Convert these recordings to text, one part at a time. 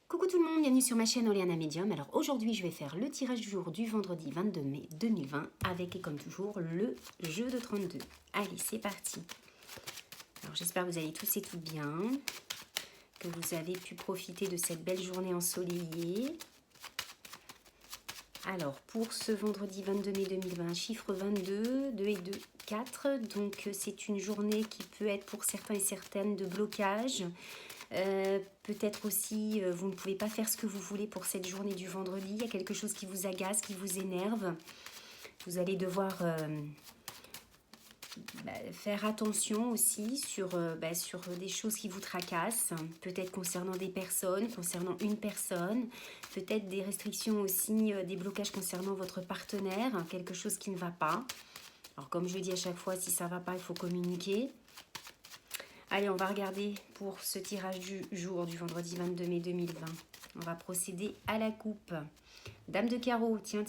Coucou tout le monde, bienvenue sur ma chaîne Oriana Medium. Alors aujourd'hui je vais faire le tirage du jour du vendredi 22 mai 2020 avec et comme toujours le jeu de 32. Allez c'est parti. Alors j'espère que vous allez tous et toutes bien, que vous avez pu profiter de cette belle journée ensoleillée. Alors pour ce vendredi 22 mai 2020, chiffre 22, 2 et 2, 4. Donc c'est une journée qui peut être pour certains et certaines de blocage. Peut-être aussi vous ne pouvez pas faire ce que vous voulez pour cette journée du vendredi. Il y a quelque chose qui vous agace, qui vous énerve. Vous allez devoir faire attention aussi sur des choses qui vous tracassent. Peut-être concernant des personnes, concernant une personne. Peut-être des restrictions aussi, des blocages concernant votre partenaire. Quelque chose qui ne va pas. Alors comme je dis à chaque fois, si ça ne va pas, il faut communiquer. Allez, on va regarder pour ce tirage du jour du vendredi 22 mai 2020. On va procéder à la coupe. Dame de carreau, tiens,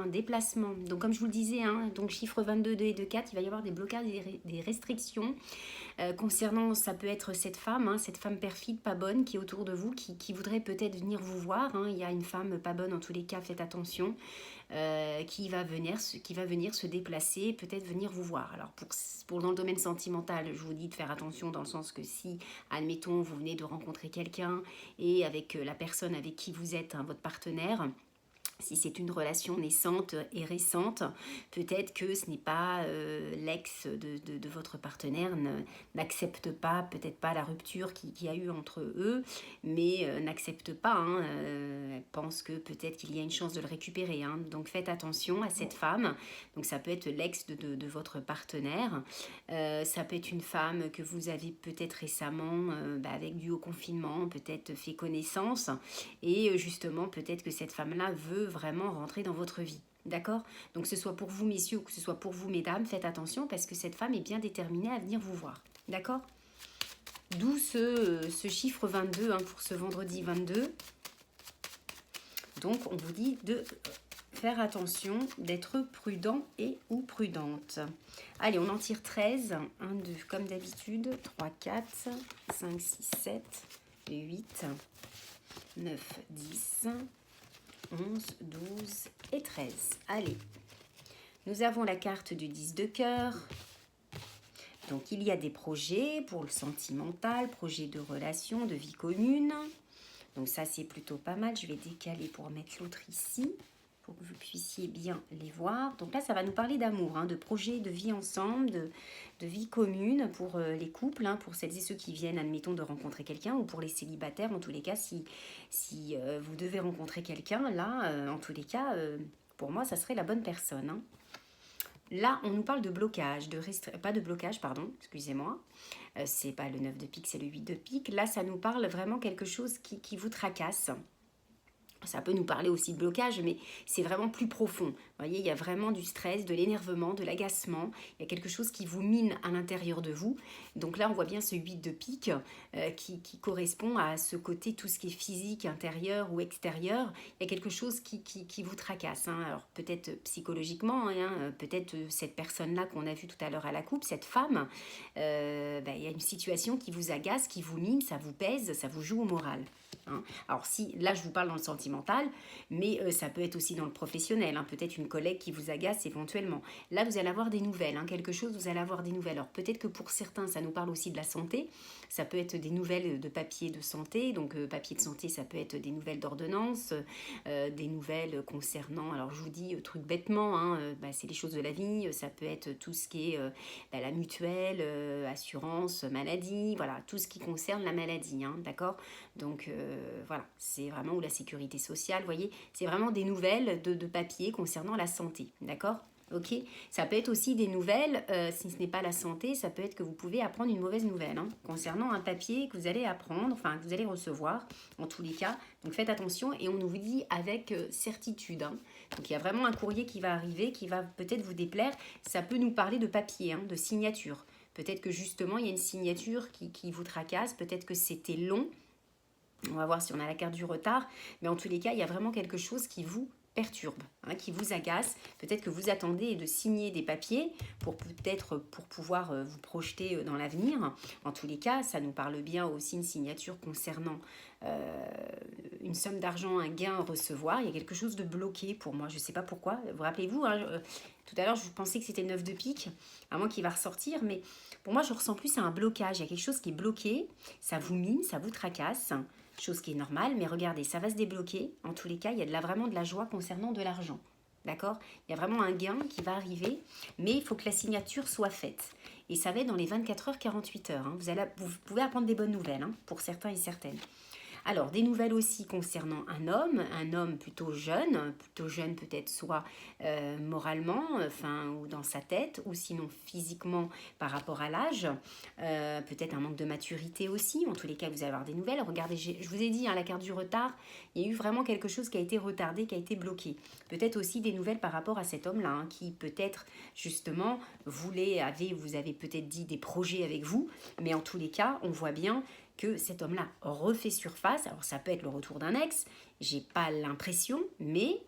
déplacement. Donc comme je vous le disais, donc chiffre 22, 2 et 2, 4, il va y avoir des blocages, des restrictions. Concernant, ça peut être cette femme perfide, pas bonne, qui est autour de vous, qui voudrait peut-être venir vous voir. Il y a une femme pas bonne en tous les cas, faites attention, qui va venir se déplacer, peut-être venir vous voir. Alors pour dans le domaine sentimental, je vous dis de faire attention dans le sens que si, admettons, vous venez de rencontrer quelqu'un et avec la personne avec qui vous êtes, votre partenaire, si c'est une relation naissante et récente, peut-être que ce n'est pas l'ex de votre partenaire n'accepte pas, peut-être pas la rupture qu'il y a eu entre eux, mais n'accepte pas, elle pense que peut-être qu'il y a une chance de le récupérer. Donc faites attention à cette femme. Donc ça peut être l'ex de votre partenaire, ça peut être une femme que vous avez peut-être récemment, avec dû au confinement, peut-être fait connaissance, et justement peut-être que cette femme-là veut vraiment rentrer dans votre vie. D'accord? Donc que ce soit pour vous messieurs ou que ce soit pour vous mesdames, faites attention parce que cette femme est bien déterminée à venir vous voir. D'accord? D'où ce chiffre 22 pour ce vendredi 22. Donc on vous dit de faire attention, d'être prudent et ou prudente. Allez, on en tire 13. 1, 2, comme d'habitude. 3, 4, 5, 6, 7, 8, 9, 10... 11, 12 et 13. Allez, nous avons la carte du 10 de cœur. Donc, il y a des projets pour le sentimental, projets de relation, de vie commune. Donc, ça, c'est plutôt pas mal. Je vais décaler pour mettre l'autre ici, pour que vous puissiez bien les voir. Donc là, ça va nous parler d'amour, de projets de vie ensemble, de vie commune pour les couples, pour celles et ceux qui viennent, admettons, de rencontrer quelqu'un, ou pour les célibataires, en tous les cas, si vous devez rencontrer quelqu'un, là, en tous les cas, pour moi, ça serait la bonne personne. Là, on nous parle de blocage, pas de blocage, pardon, excusez-moi. C'est pas le 9 de pique, c'est le 8 de pique. Là, ça nous parle vraiment quelque chose qui vous tracasse. Ça peut nous parler aussi de blocage, mais c'est vraiment plus profond. Vous voyez, il y a vraiment du stress, de l'énervement, de l'agacement. Il y a quelque chose qui vous mine à l'intérieur de vous. Donc là, on voit bien ce 8 de pique qui correspond à ce côté, tout ce qui est physique, intérieur ou extérieur. Il y a quelque chose qui vous tracasse. Alors peut-être psychologiquement, peut-être cette personne-là qu'on a vue tout à l'heure à la coupe, cette femme, il y a une situation qui vous agace, qui vous mine, ça vous pèse, ça vous joue au moral. Alors si, là je vous parle dans le sentimental, mais ça peut être aussi dans le professionnel, peut-être une collègue qui vous agace éventuellement. Là vous allez avoir des nouvelles, quelque chose, vous allez avoir des nouvelles. Alors peut-être que pour certains ça nous parle aussi de la santé, ça peut être des nouvelles de papier de santé, donc papier de santé ça peut être des nouvelles d'ordonnance, des nouvelles concernant, alors je vous dis truc bêtement, c'est les choses de la vie, ça peut être tout ce qui est la mutuelle, assurance, maladie, voilà, tout ce qui concerne la maladie, d'accord? Donc voilà, c'est vraiment, ou la sécurité sociale, vous voyez, c'est vraiment des nouvelles de papier concernant la santé, d'accord? Ok, ça peut être aussi des nouvelles, si ce n'est pas la santé, ça peut être que vous pouvez apprendre une mauvaise nouvelle concernant un papier que vous allez apprendre, enfin que vous allez recevoir, en tous les cas. Donc faites attention et on vous dit avec certitude. Donc il y a vraiment un courrier qui va arriver, qui va peut-être vous déplaire. Ça peut nous parler de papier, de signature. Peut-être que justement il y a une signature qui vous tracasse, peut-être que c'était long. On va voir si on a la carte du retard. Mais en tous les cas, il y a vraiment quelque chose qui vous perturbe, qui vous agace. Peut-être que vous attendez de signer des papiers pour pouvoir vous projeter dans l'avenir. En tous les cas, ça nous parle bien aussi une signature concernant une somme d'argent, un gain à recevoir. Il y a quelque chose de bloqué pour moi. Je ne sais pas pourquoi. Vous rappelez-vous, hein, tout à l'heure, je pensais que c'était le 9 de pique, à moins qu'il va ressortir. Mais pour moi, je ressens plus à un blocage. Il y a quelque chose qui est bloqué. Ça vous mine, ça vous tracasse. Chose qui est normale. Mais regardez, ça va se débloquer. En tous les cas, il y a vraiment de la joie concernant de l'argent. D'accord? Il y a vraiment un gain qui va arriver. Mais il faut que la signature soit faite. Et ça va être dans les 24 heures, 48 heures. Hein. Vous pouvez apprendre des bonnes nouvelles, hein, pour certains et certaines. Alors, des nouvelles aussi concernant un homme plutôt jeune peut-être soit moralement, ou dans sa tête, ou sinon physiquement par rapport à l'âge, peut-être un manque de maturité aussi, en tous les cas vous allez avoir des nouvelles. Regardez, je vous ai dit, hein, la carte du retard, il y a eu vraiment quelque chose qui a été retardé, qui a été bloqué. Peut-être aussi des nouvelles par rapport à cet homme-là, hein, qui peut-être justement vous avez peut-être dit des projets avec vous, mais en tous les cas, on voit bien que cet homme-là refait surface. Alors ça peut être le retour d'un ex, j'ai pas l'impression, mais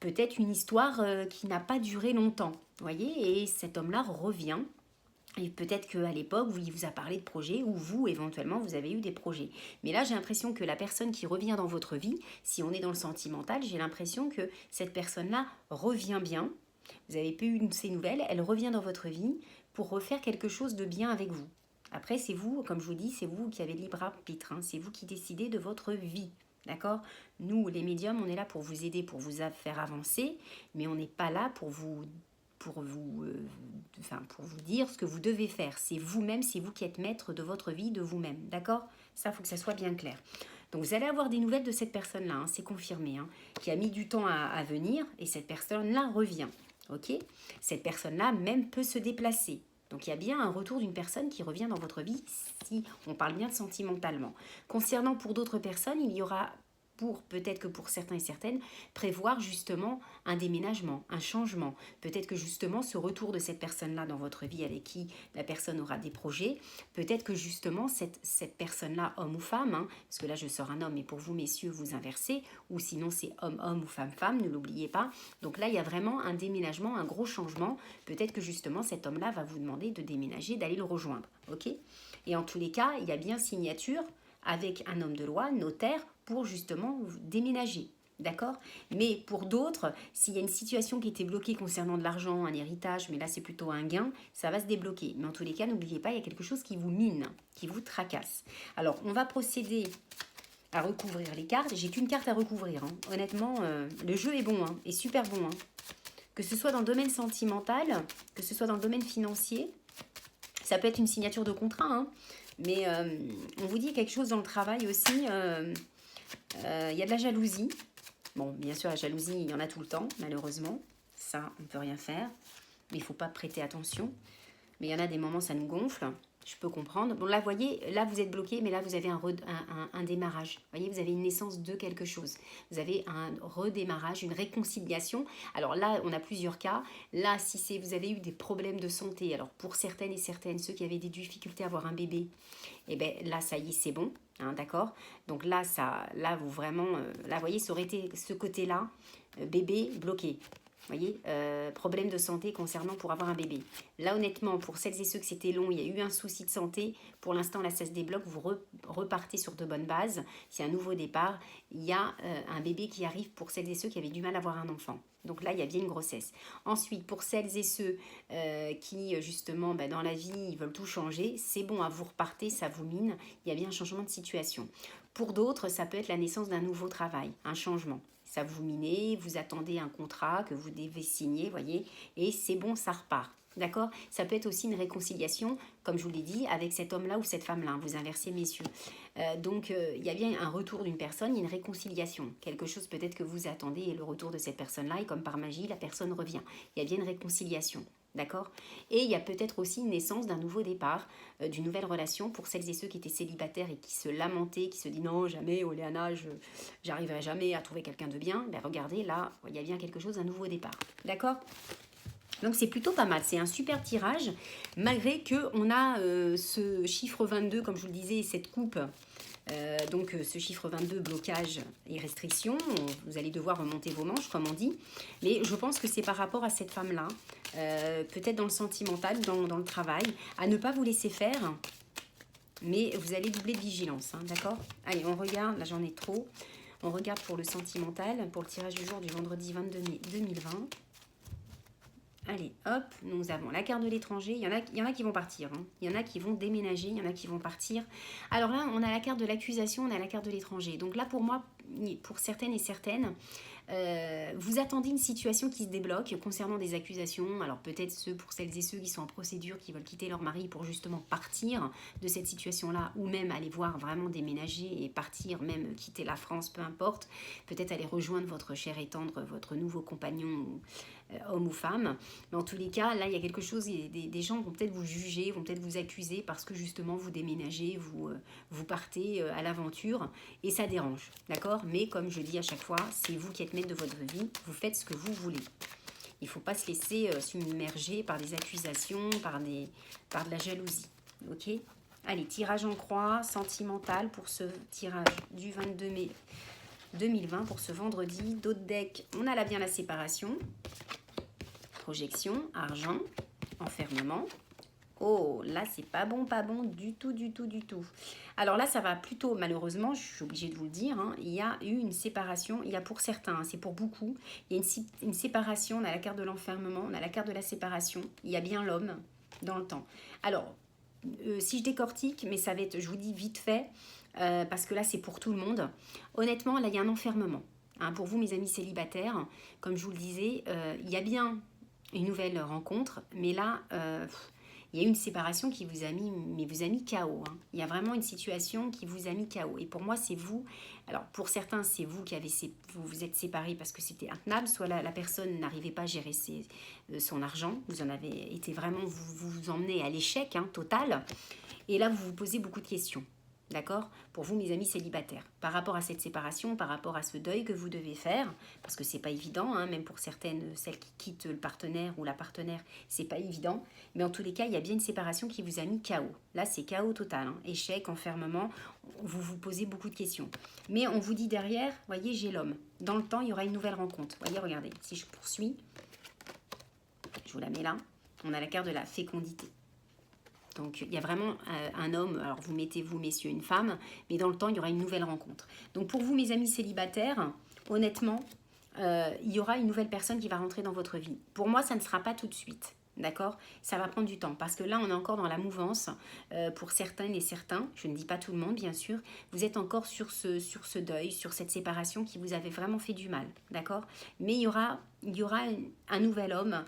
peut-être une histoire qui n'a pas duré longtemps, voyez, et cet homme-là revient. Et peut-être qu'à l'époque, il vous a parlé de projets, ou vous, éventuellement, vous avez eu des projets. Mais là, j'ai l'impression que la personne qui revient dans votre vie, si on est dans le sentimental, j'ai l'impression que cette personne-là revient bien. Vous avez pas eu ces nouvelles, elle revient dans votre vie pour refaire quelque chose de bien avec vous. Après, c'est vous, comme je vous dis, c'est vous qui avez le libre arbitre, hein, c'est vous qui décidez de votre vie, d'accord? Nous, les médiums, on est là pour vous aider, pour vous faire avancer, mais on n'est pas là pour vous dire ce que vous devez faire. C'est vous-même, c'est vous qui êtes maître de votre vie, de vous-même, d'accord? Ça, il faut que ça soit bien clair. Donc, vous allez avoir des nouvelles de cette personne-là, hein, c'est confirmé, hein, qui a mis du temps à venir, et cette personne-là revient, ok? Cette personne-là même peut se déplacer. Donc, il y a bien un retour d'une personne qui revient dans votre vie, si on parle bien de sentimentalement. Concernant pour d'autres personnes, il y aura, peut-être que pour certains et certaines, prévoir justement un déménagement, un changement. Peut-être que justement ce retour de cette personne-là dans votre vie avec qui la personne aura des projets, peut-être que justement cette personne-là, homme ou femme, hein, parce que là je sors un homme et pour vous messieurs vous inversez, ou sinon c'est homme-homme ou femme-femme, ne l'oubliez pas. Donc là il y a vraiment un déménagement, un gros changement. Peut-être que justement cet homme-là va vous demander de déménager, d'aller le rejoindre. Ok ? Et en tous les cas, il y a bien signature avec un homme de loi, notaire, pour justement déménager. D'accord? Mais pour d'autres, s'il y a une situation qui était bloquée concernant de l'argent, un héritage, mais là c'est plutôt un gain, ça va se débloquer. Mais en tous les cas, n'oubliez pas, il y a quelque chose qui vous mine, qui vous tracasse. Alors, on va procéder à recouvrir les cartes. J'ai qu'une carte à recouvrir. Hein. Honnêtement, le jeu est bon, hein, est super bon. Hein. Que ce soit dans le domaine sentimental, que ce soit dans le domaine financier, ça peut être une signature de contrat, hein, mais on vous dit quelque chose dans le travail aussi. Il y a de la jalousie. Bon, bien sûr, la jalousie, il y en a tout le temps, malheureusement. Ça, on ne peut rien faire. Mais il ne faut pas prêter attention. Mais il y en a des moments, ça nous gonfle. Je peux comprendre. Bon, là, vous voyez, là, vous êtes bloqué, mais là, vous avez un démarrage. Vous voyez, vous avez une naissance de quelque chose. Vous avez un redémarrage, une réconciliation. Alors là, on a plusieurs cas. Là, si vous avez eu des problèmes de santé, alors pour certaines et certaines, ceux qui avaient des difficultés à avoir un bébé, et bien là, ça y est, c'est bon. Hein, d'accord? Donc là, vous vraiment... là, vous voyez, ça aurait été ce côté-là, bébé bloqué. Vous voyez, problème de santé concernant pour avoir un bébé. Là, honnêtement, pour celles et ceux que c'était long, il y a eu un souci de santé. Pour l'instant, là, ça se débloque. Vous repartez sur de bonnes bases. C'est un nouveau départ. Il y a un bébé qui arrive pour celles et ceux qui avaient du mal à avoir un enfant. Donc là, il y a bien une grossesse. Ensuite, pour celles et ceux qui, justement, dans la vie, ils veulent tout changer, c'est bon, vous repartez, ça vous mine. Il y a bien un changement de situation. Pour d'autres, ça peut être la naissance d'un nouveau travail, un changement. Ça vous mine, vous attendez un contrat que vous devez signer, voyez, et c'est bon, ça repart. D'accord? Ça peut être aussi une réconciliation, comme je vous l'ai dit, avec cet homme-là ou cette femme-là. Vous inversez, messieurs. Donc, il y a bien un retour d'une personne, une réconciliation. Quelque chose peut-être que vous attendez et le retour de cette personne-là, et comme par magie, la personne revient. Il y a bien une réconciliation. D'accord? Et il y a peut-être aussi une naissance d'un nouveau départ, d'une nouvelle relation pour celles et ceux qui étaient célibataires et qui se lamentaient, qui se disent non, jamais, Oléana, j'arriverai jamais à trouver quelqu'un de bien. Ben regardez, là, il y a bien quelque chose, un nouveau départ. D'accord? Donc c'est plutôt pas mal, c'est un super tirage, malgré qu'on a ce chiffre 22, comme je vous le disais, cette coupe. Donc ce chiffre 22, blocage et restriction, vous allez devoir remonter vos manches comme on dit, mais je pense que c'est par rapport à cette femme-là, peut-être dans le sentimental, dans le travail, à ne pas vous laisser faire, Mais vous allez doubler de vigilance, hein, d'accord? Allez, on regarde, là j'en ai trop. On regarde pour le sentimental, pour le tirage du jour du vendredi 22 mai 2020. Allez, hop, nous avons la carte de l'étranger. Il y en a qui vont partir. Hein. Il y en a qui vont déménager, il y en a qui vont partir. Alors là, on a la carte de l'accusation, on a la carte de l'étranger. Donc là, pour moi, pour certaines et certaines, vous attendez une situation qui se débloque concernant des accusations. Alors peut-être pour celles et ceux qui sont en procédure, qui veulent quitter leur mari pour justement partir de cette situation-là, ou même aller voir vraiment déménager et partir, même quitter la France, peu importe. Peut-être aller rejoindre votre cher et tendre, votre nouveau compagnon, homme ou femme. Mais en tous les cas, là, il y a quelque chose, des gens vont peut-être vous juger, vont peut-être vous accuser parce que justement, vous déménagez, vous partez à l'aventure et ça dérange, d'accord? Mais comme je dis à chaque fois, c'est vous qui êtes maître de votre vie, vous faites ce que vous voulez. Il ne faut pas se laisser submerger par des accusations, par de la jalousie, ok? Allez, tirage en croix, sentimental pour ce tirage du 22 mai 2020, pour ce vendredi. D'autres decks, on a là bien la séparation. Projection, argent, enfermement. Oh, là, c'est pas bon du tout, du tout, du tout. Alors là, ça va plutôt, malheureusement, je suis obligée de vous le dire, hein, il y a eu une séparation, il y a pour certains, hein, c'est pour beaucoup, il y a une séparation, on a la carte de l'enfermement, on a la carte de la séparation, il y a bien l'homme dans le temps. Alors, si je décortique, mais ça va être, je vous dis vite fait, parce que là, c'est pour tout le monde. Honnêtement, là, il y a un enfermement. Hein, pour vous, mes amis célibataires, comme je vous le disais, il y a bien une nouvelle rencontre, mais là, il y a une séparation qui vous a mis KO. Hein. Il y a vraiment une situation qui vous a mis KO. Et pour moi, c'est vous. Alors, pour certains, c'est vous qui vous êtes séparés parce que c'était intenable. Soit la personne n'arrivait pas à gérer son argent. Vous en avez été vraiment, vous emmenez à l'échec total. Et là, vous vous posez beaucoup de questions. D'accord? Pour vous, mes amis célibataires, par rapport à cette séparation, par rapport à ce deuil que vous devez faire, parce que c'est pas évident, hein, même pour certaines, celles qui quittent le partenaire ou la partenaire, c'est pas évident, mais en tous les cas, il y a bien une séparation qui vous a mis KO. Là, c'est KO total, hein, échec, enfermement, vous vous posez beaucoup de questions. Mais on vous dit derrière, voyez, j'ai l'homme. Dans le temps, il y aura une nouvelle rencontre. Voyez, regardez, si je poursuis, je vous la mets là, on a la carte de la fécondité. Donc, il y a vraiment un homme, alors vous mettez, vous, messieurs, une femme, mais dans le temps, il y aura une nouvelle rencontre. Donc, pour vous, mes amis célibataires, honnêtement, il y aura une nouvelle personne qui va rentrer dans votre vie. Pour moi, ça ne sera pas tout de suite. D'accord? Ça va prendre du temps parce que là, on est encore dans la mouvance pour certaines et certains. Je ne dis pas tout le monde, bien sûr. Vous êtes encore sur ce deuil, sur cette séparation qui vous avait vraiment fait du mal. D'accord? Mais il y aura un nouvel homme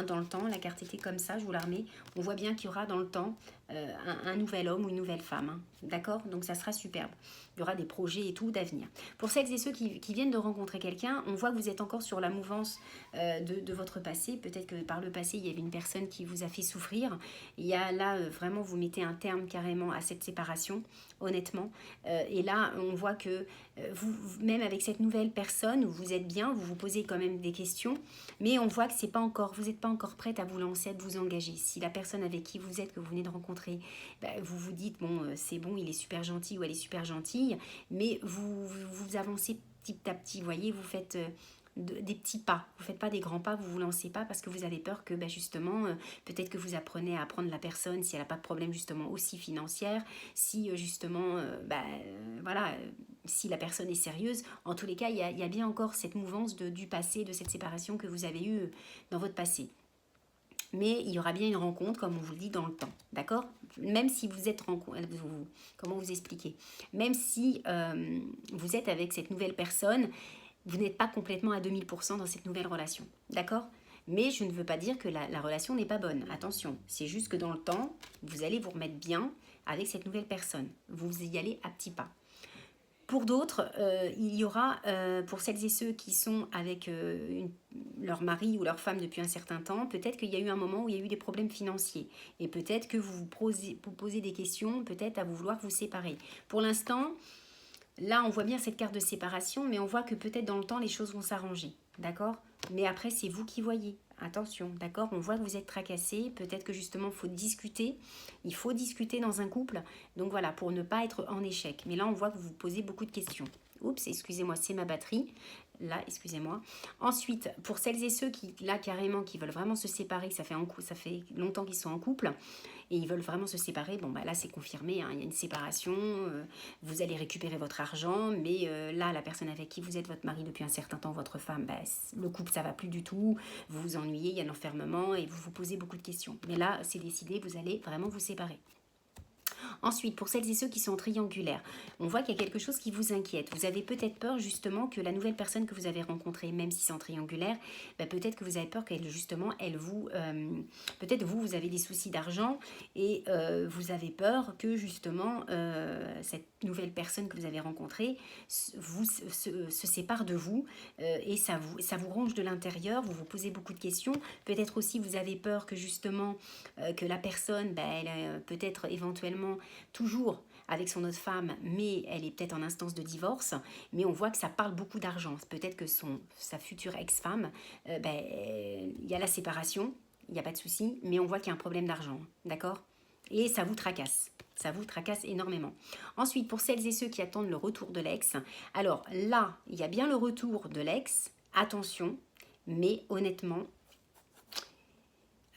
dans le temps. La carte était comme ça, je vous la remets. On voit bien qu'il y aura dans le temps un nouvel homme ou une nouvelle femme. Hein. D'accord? Donc, ça sera superbe. Il y aura des projets et tout d'avenir. Pour celles et ceux qui viennent de rencontrer quelqu'un, on voit que vous êtes encore sur la mouvance de votre passé. Peut-être que par le passé, il y avait une personne qui vous a fait souffrir. Il y a là, vraiment, vous mettez un terme carrément à cette séparation, honnêtement. Et là, on voit que même avec cette nouvelle personne, vous êtes bien, vous vous posez quand même des questions, mais on voit que c'est pas encore, vous n'êtes pas encore prête à vous lancer, à vous engager. Si la personne avec qui vous êtes, que vous venez de rencontrer, vous vous dites, bon, c'est bon, il est super gentil ou elle est super gentille, mais vous avancez petit à petit, vous voyez, vous faites des petits pas, vous ne faites pas des grands pas, vous ne vous lancez pas parce que vous avez peur que justement, peut-être que vous apprenez à apprendre la personne si elle n'a pas de problème justement aussi financière, si justement, voilà, si la personne est sérieuse. En tous les cas, il y a bien encore cette mouvance du passé, de cette séparation que vous avez eue dans votre passé. Mais il y aura bien une rencontre, comme on vous le dit, dans le temps, d'accord? Même si vous êtes comment vous expliquer? Même si vous êtes avec cette nouvelle personne, vous n'êtes pas complètement à 2000% dans cette nouvelle relation, d'accord? Mais je ne veux pas dire que la relation n'est pas bonne, attention. C'est juste que dans le temps, vous allez vous remettre bien avec cette nouvelle personne. Vous y allez à petits pas. Pour d'autres, il y aura, pour celles et ceux qui sont avec leur mari ou leur femme depuis un certain temps, peut-être qu'il y a eu un moment où il y a eu des problèmes financiers. Et peut-être que vous posez des questions, peut-être à vouloir vous séparer. Pour l'instant, là, on voit bien cette carte de séparation, mais on voit que peut-être dans le temps, les choses vont s'arranger. D'accord? Mais après, c'est vous qui voyez. Attention, d'accord? On voit que vous êtes tracassé. Peut-être que justement, il faut discuter. Il faut discuter dans un couple. Donc voilà, pour ne pas être en échec. Mais là, on voit que vous vous posez beaucoup de questions. Oups, excusez-moi, c'est ma batterie. Là, excusez-moi. Ensuite, pour celles et ceux qui, là, carrément, qui veulent vraiment se séparer, ça fait longtemps qu'ils sont en couple, et ils veulent vraiment se séparer, bon, bah là, c'est confirmé, hein, il y a une séparation, vous allez récupérer votre argent, mais là, la personne avec qui vous êtes, votre mari depuis un certain temps, votre femme, bah, le couple, ça va plus du tout, vous vous ennuyez, il y a l'enfermement, et vous vous posez beaucoup de questions. Mais là, c'est décidé, vous allez vraiment vous séparer. Ensuite, pour celles et ceux qui sont triangulaires, on voit qu'il y a quelque chose qui vous inquiète. Vous avez peut-être peur justement que la nouvelle personne que vous avez rencontrée, même si c'est en triangulaire, bah, peut-être que vous avez peur qu'elle justement, peut-être vous avez des soucis d'argent et vous avez peur que justement cette nouvelle personne que vous avez rencontrée se sépare de vous et ça vous ronge de l'intérieur, vous vous posez beaucoup de questions. Peut-être aussi vous avez peur que justement que la personne, bah, elle peut-être éventuellement toujours avec son autre femme, mais elle est peut-être en instance de divorce, mais on voit que ça parle beaucoup d'argent. Peut-être que sa future ex-femme, il y a la séparation, il n'y a pas de souci, mais on voit qu'il y a un problème d'argent, d'accord? Et ça vous tracasse énormément. Ensuite, pour celles et ceux qui attendent le retour de l'ex, alors là, il y a bien le retour de l'ex, attention, mais honnêtement,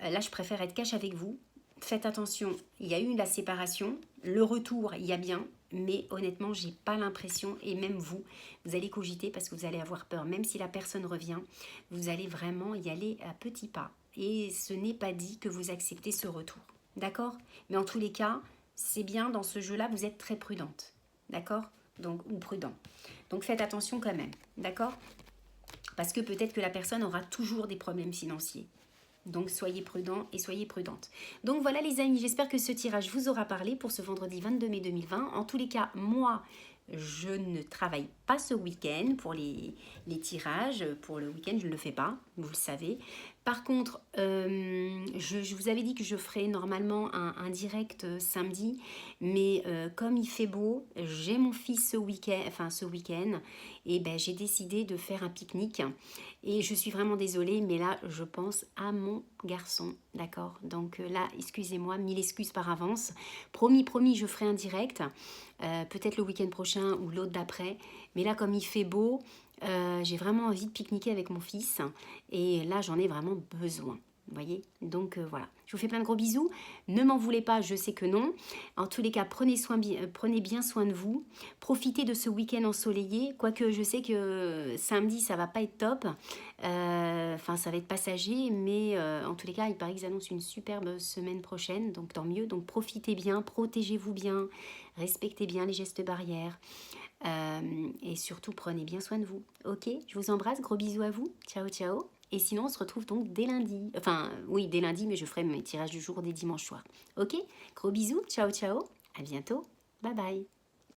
là, je préfère être cash avec vous. Faites attention, il y a eu la séparation, le retour, il y a bien, mais honnêtement, j'ai pas l'impression, et même vous allez cogiter parce que vous allez avoir peur. Même si la personne revient, vous allez vraiment y aller à petits pas. Et ce n'est pas dit que vous acceptez ce retour, d'accord? Mais en tous les cas, c'est bien, dans ce jeu-là, vous êtes très prudente, d'accord? Donc, ou prudent. Donc, faites attention quand même, d'accord? Parce que peut-être que la personne aura toujours des problèmes financiers. Donc, soyez prudents et soyez prudentes. Donc, voilà les amis, j'espère que ce tirage vous aura parlé pour ce vendredi 22 mai 2020. En tous les cas, moi, je ne travaille pas ce week-end pour les tirages. Pour le week-end, je ne le fais pas, vous le savez. Par contre, je vous avais dit que je ferais normalement un direct samedi. Mais comme il fait beau, j'ai mon fils ce week-end. Et ben, j'ai décidé de faire un pique-nique. Et je suis vraiment désolée, mais là, je pense à mon garçon, d'accord? Donc là, excusez-moi, 1000 excuses par avance. Promis, je ferai un direct, peut-être le week-end prochain ou l'autre d'après. Mais là, comme il fait beau, j'ai vraiment envie de pique-niquer avec mon fils. Et là, j'en ai vraiment besoin. Vous voyez, donc voilà, je vous fais plein de gros bisous, ne m'en voulez pas, je sais que non, en tous les cas prenez bien soin de vous, profitez de ce week-end ensoleillé, quoique je sais que samedi ça va pas être top, ça va être passager, mais en tous les cas il paraît qu'ils annoncent une superbe semaine prochaine, donc tant mieux, donc profitez bien, protégez-vous bien, respectez bien les gestes barrières, et surtout prenez bien soin de vous, ok? Je vous embrasse, gros bisous à vous, ciao ciao. Et sinon, on se retrouve donc dès lundi. Enfin, oui, dès lundi, mais je ferai mes tirages du jour des dimanches soirs. Ok? Gros bisous, ciao, ciao. À bientôt. Bye bye.